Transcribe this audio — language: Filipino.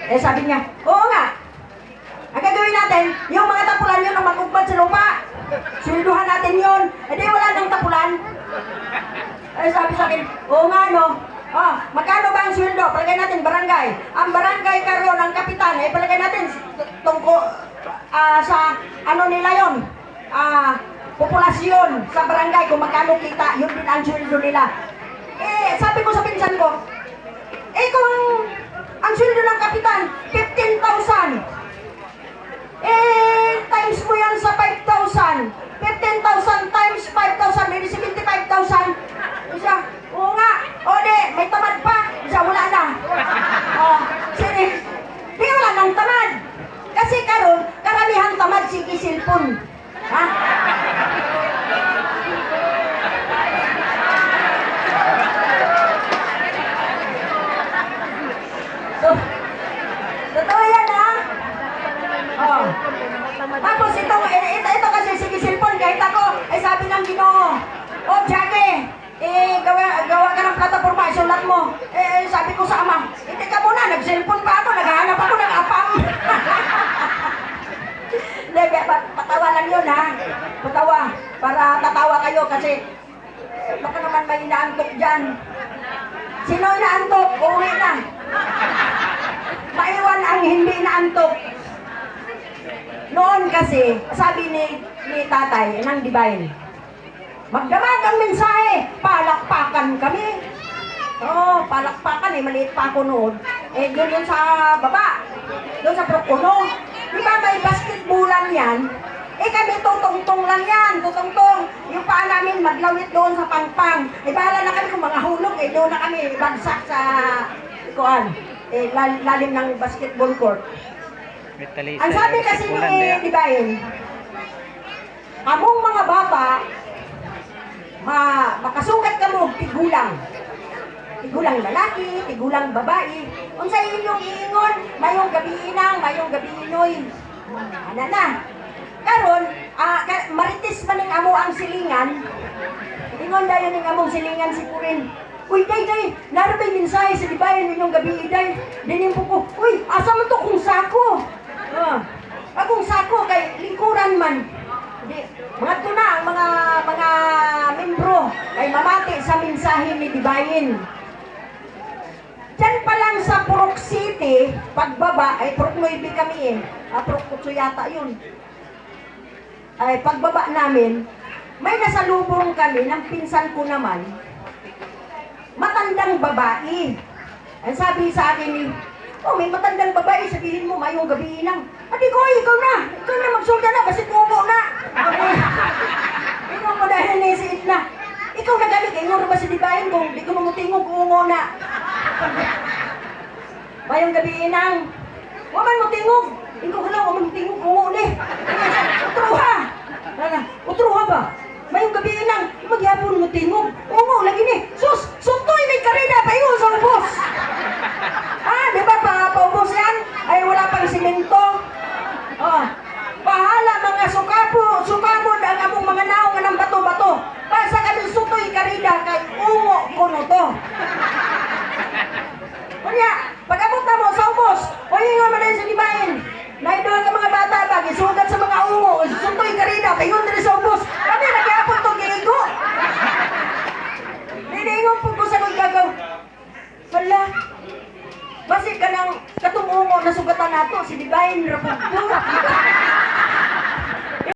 Eh sabi niya, oo nga. Ang gagawin natin, yung mga tapulan yun ang magugpad sa lupa. Swelduhan natin yun. Eh di wala nang tapulan. Eh sabi sa akin, oo nga no. Magkano ba ang sweldo? Palagay natin barangay. Ang barangay karon, ang kapitan, eh palagay natin sa ano nila yun. Populasyon sa barangay kung magkano kita, yun din ang sweldo nila. Eh sabi ko sa pinsan ko, eh kung ang sweldo ng kapitan, 15,000. Eh, times mo yan sa 5,000. 15,000 times 5,000, maybe 75,000. Isa, oo nga. O de, may tamad pa. Isa, wala na. Sige. Di wala nang tamad. Kasi karon karamihan tamad si isilpon. Ha? So, totoo yan ha? Tapos ito kasi sige cellphone kahit ako ay sabi ng Ginoo, Jackie, gawa ka ng plataforma, isulat mo. Sabi ko sa ama, hindi ka muna, nag-cellphone pa ako, naghahanap ako ng apam. Hindi, patawa lang yun ha. Patawa, para tatawa kayo kasi baka naman may inaantok dyan. Sino inaantok? Uwi na. Maiwan ang hindi inaantok. Noon kasi, sabi ni tatay ng Divine, magdamag ang mensahe, palakpakan kami. Palakpakan maliit pa ako noon. Doon yun sa baba, doon sa Procono. Di ba may basketballan yan? Kami tutungtong lang yan, tutungtong. Yung paa namin maglawit doon sa pangpang. Bahala na kami kung mga hulog, doon na kami bagsak sa, lalim ng basketball court. Ang sabi kasi ni Divine, among mga bata, makasugat ka mo, tigulang. Tigulang lalaki, tigulang babae. Kung sa inyong iingon, mayong gabi inang, mayong gabi inoy. Ano na. Karon, maritis man ng amo ang silingan. Ingon dayon ng among silingan si Purin. Uy, day, narabay mensahe sa Divine ninyong gabi, day. Dinim po ko, uy, asa man to kung sako? Akong sako kay lingkuran man. Mga tuna ang mga membro ay mamati sa mensahe ni Divine. Diyan pa lang sa Purok City, pagbaba, Purok 9 kami Purok 8 yata yun. Pagbaba namin, may nasalubong kami ng pinsan ko naman, matandang babae. Ang sabi sa akin may matandang babae, sabihin mo, mayong gabi lang. Adi ko, ikaw na magsulta na, kasi kumo na. Ikaw mo dahil nisiit na. Ikaw na galit, ingon ba si Divine kung di ko mamutingog, kumo na. Mayong gabi inang. Waman mutingog. Ikaw ka lang, waman mutingog, kumo ni. Utruha. Utruha ba? Mayong gabi inang, magyapon mutingog. Kumo, lagi ni. Sus, suntoy may karida, paingon sa ubos. Di ba paubos yan? Ay wala pang simento. Pahala mga sukabod ang among mga naong ng bato-bato. Pasa kami sutoy karida kay ungo kuno to. Kanya, pag-abot na mo sa ubos, nga man sa Divine. Naidoon ka mga bata ba, isugat sa mga ungo, sutoy karida, paingon din sa ubos. Kami nagyapon to giigo. Nilingon po ko sa gagaw. Hala, basi ka ng katungungo na sugatan nato, si Divine Rapugdo.